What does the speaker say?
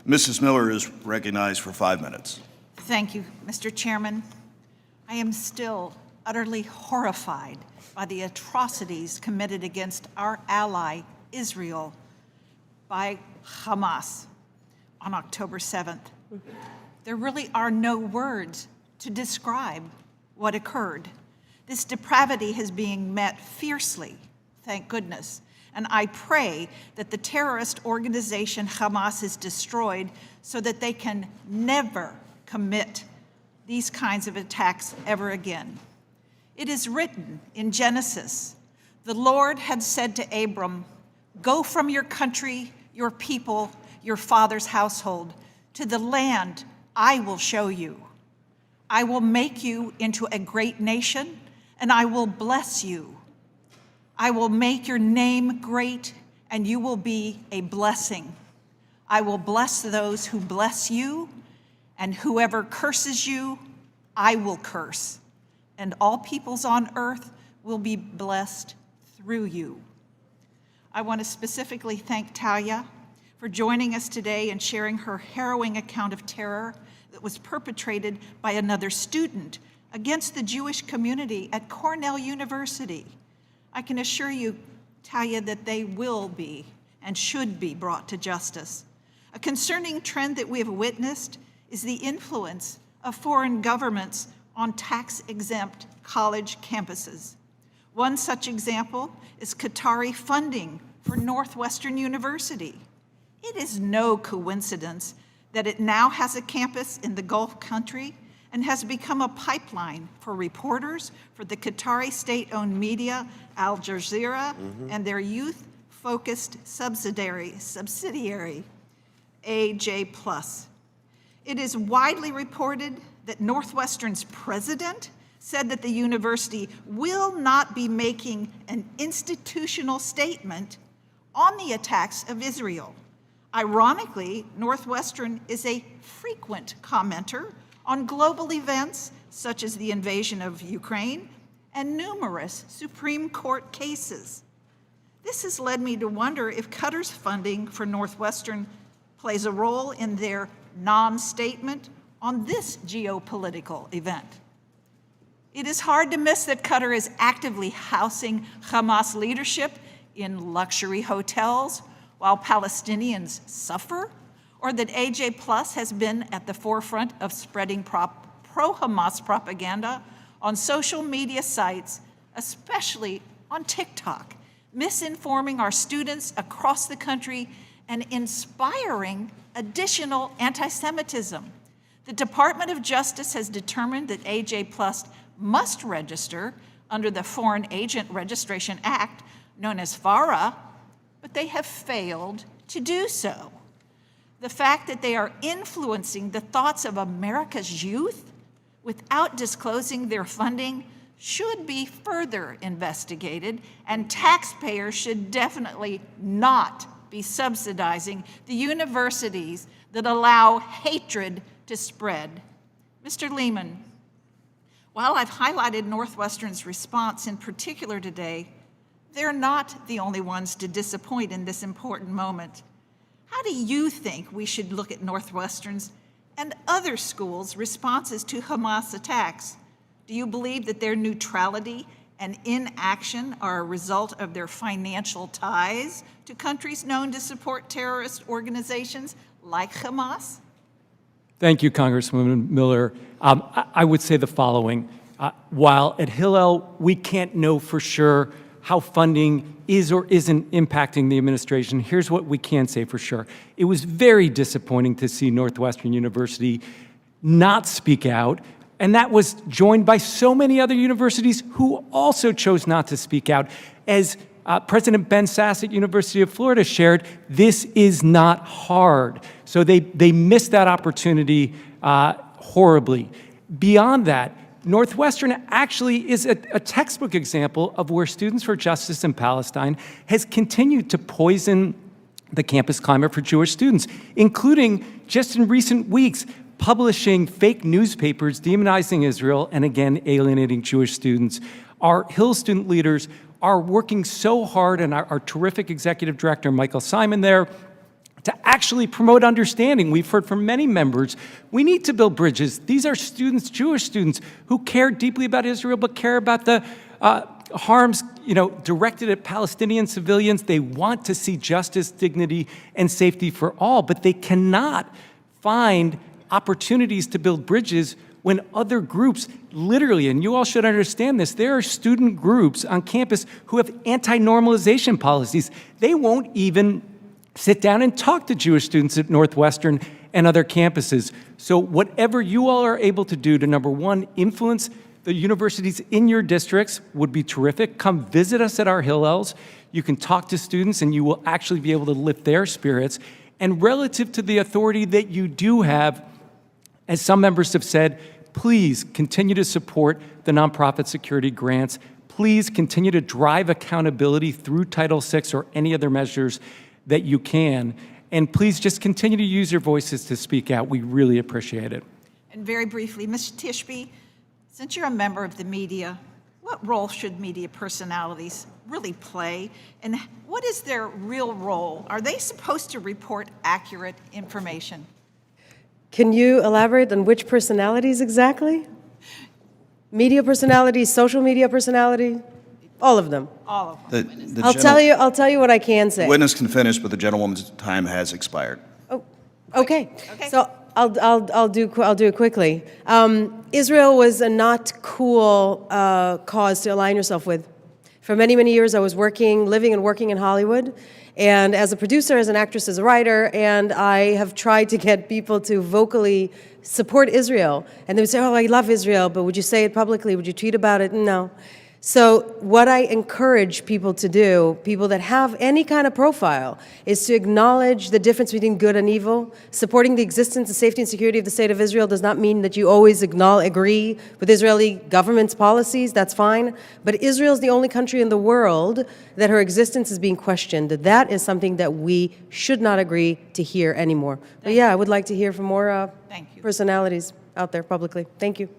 Mrs. Miller is recognized for 5 minutes. Thank you, Mr. Chairman. I am still utterly horrified by the atrocities committed against our ally, Israel, by Hamas on October 7th. There really are no words to describe what occurred. This depravity is being met fiercely, thank goodness, and I pray that the terrorist organization Hamas is destroyed so that they can never commit these kinds of attacks ever again. It is written in Genesis, the Lord had said to Abram, "Go from your country, your people, your father's household, to the land I will show you. I will make you into a great nation, and I will bless you. I will make your name great, and you will be a blessing. I will bless those who bless you, and whoever curses you, I will curse. And all peoples on earth will be blessed through you." I want to specifically thank Talia for joining us today and sharing her harrowing account of terror that was perpetrated by another student against the Jewish community at Cornell University. I can assure you, Talia, that they will be and should be brought to justice. A concerning trend that we have witnessed is the influence of foreign governments on tax-exempt college campuses. One such example is Qatari funding for Northwestern University. It is no coincidence that it now has a campus in the Gulf country and has become a pipeline for reporters for the Qatari state-owned media Al Jazeera and their youth-focused subsidiary AJ+. It is widely reported that Northwestern's president said that the university will not be making an institutional statement on the attacks of Israel. Ironically, Northwestern is a frequent commenter on global events such as the invasion of Ukraine and numerous Supreme Court cases. This has led me to wonder if Qatar's funding for Northwestern plays a role in their non-statement on this geopolitical event. It is hard to miss that Qatar is actively housing Hamas leadership in luxury hotels while Palestinians suffer, or that AJ Plus has been at the forefront of spreading pro-Hamas propaganda on social media sites, especially on TikTok, misinforming our students across the country and inspiring additional anti-Semitism. The Department of Justice has determined that AJ Plus must register under the Foreign Agent Registration Act, known as FARA, but they have failed to do so. The fact that they are influencing the thoughts of America's youth without disclosing their funding should be further investigated, and taxpayers should definitely not be subsidizing the universities that allow hatred to spread. Mr. Lehman, while I've highlighted Northwestern's response in particular today, they're not the only ones to disappoint in this important moment. How do you think we should look at Northwestern's and other schools' responses to Hamas attacks? Do you believe that their neutrality and inaction are a result of their financial ties to countries known to support terrorist organizations like Hamas? Thank you, Congresswoman Miller. I would say the following. While at Hillel, we can't know for sure how funding is or isn't impacting the administration, here's what we can say for sure. It was very disappointing to see Northwestern University not speak out, and that was joined by so many other universities who also chose not to speak out. As President Ben Sass at University of Florida shared, this is not hard. So they missed that opportunity horribly. Beyond that, Northwestern actually is a textbook example of where Students for Justice in Palestine has continued to poison the campus climate for Jewish students, including just in recent weeks, publishing fake newspapers demonizing Israel and again alienating Jewish students. Our Hill student leaders are working so hard, and our terrific executive director, Michael Simon there, to actually promote understanding. We've heard from many members, we need to build bridges. These are students, Jewish students, who care deeply about Israel, but care about the harms, directed at Palestinian civilians. They want to see justice, dignity, and safety for all, but they cannot find opportunities to build bridges when other groups, literally, and you all should understand this, there are student groups on campus who have anti-normalization policies. They won't even sit down and talk to Jewish students at Northwestern and other campuses. So whatever you all are able to do to, number one, influence the universities in your districts would be terrific. Come visit us at our Hillels. You can talk to students and you will actually be able to lift their spirits. And relative to the authority that you do have, as some members have said, please continue to support the nonprofit security grants. Please continue to drive accountability through Title VI or any other measures that you can. And please just continue to use your voices to speak out. We really appreciate it. And very briefly, Ms. Tishby, since you're a member of the media, what role should media personalities really play? And what is their real role? Are they supposed to report accurate information? Can you elaborate on which personalities exactly? Media personalities, social media personality, all of them. All of them. The I'll tell you what I can say. Witness can finish, but the gentlewoman's time has expired. Oh, okay. Okay. So I'll do it quickly. Israel was a not cool cause to align yourself with. For many, many years, I was living and working in Hollywood, and as a producer, as an actress, as a writer, and I have tried to get people to vocally support Israel. And they would say, oh, I love Israel, but would you say it publicly? Would you tweet about it? No. So what I encourage people to do, people that have any kind of profile, is to acknowledge the difference between good and evil. Supporting the existence, the safety, and security of the state of Israel does not mean that you always agree with Israeli government's policies. That's fine. But Israel is the only country in the world that her existence is being questioned. That is something that we should not agree to hear anymore. But yeah, I would like to hear from more Thank you. personalities out there publicly. Thank you.